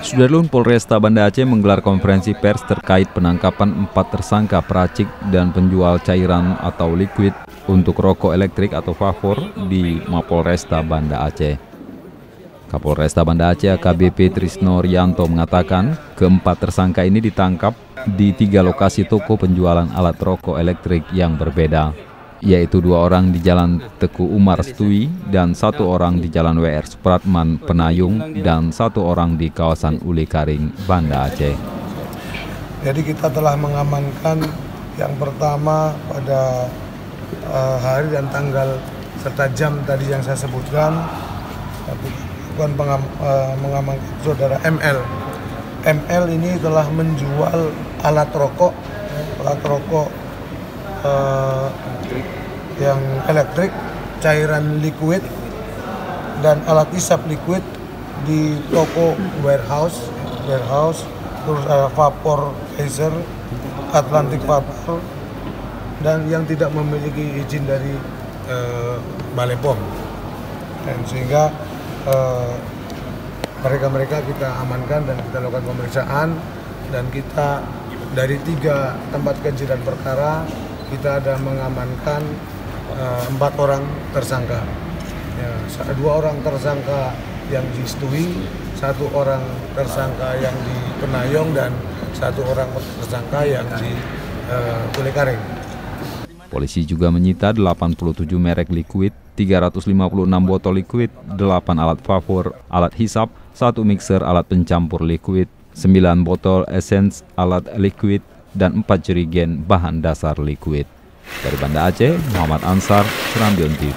Sudarlun, Polresta Banda Aceh menggelar konferensi pers terkait penangkapan 4 tersangka peracik dan penjual cairan atau liquid untuk rokok elektrik atau vapor di Mapolresta Banda Aceh. Kapolresta Banda Aceh AKBP Trisno Rianto mengatakan keempat tersangka ini ditangkap di 3 lokasi toko penjualan alat rokok elektrik yang berbeda, yaitu 2 orang di Jalan Teku Umar Stui dan 1 orang di Jalan WR Supratman Penayung dan 1 orang di kawasan Uli Karing, Banda Aceh. Jadi kita telah mengamankan yang pertama pada hari dan tanggal serta jam tadi yang saya sebutkan, mengamankan saudara ML. ML ini telah menjual alat rokok yang elektrik, cairan liquid, dan alat hisap liquid di toko warehouse, terus ada vaporizer, Atlantic Vapor, dan yang tidak memiliki izin dari Balai POM. Dan sehingga mereka kita amankan dan kita lakukan pemeriksaan, dan kita dari 3 tempat kejadian perkara kita ada mengamankan 4 orang tersangka. Ya, 2 orang tersangka yang di Stui, 1 orang tersangka yang di Penayung, dan 1 orang tersangka yang di Uli Karing. Polisi juga menyita 87 merek liquid, 356 botol liquid, 8 alat vapor, alat hisap, 1 mixer alat pencampur liquid, 9 botol essence alat liquid, dan 4 jerigen bahan dasar liquid. Dari Banda Aceh, Muhammad Ansar, Serambion TV.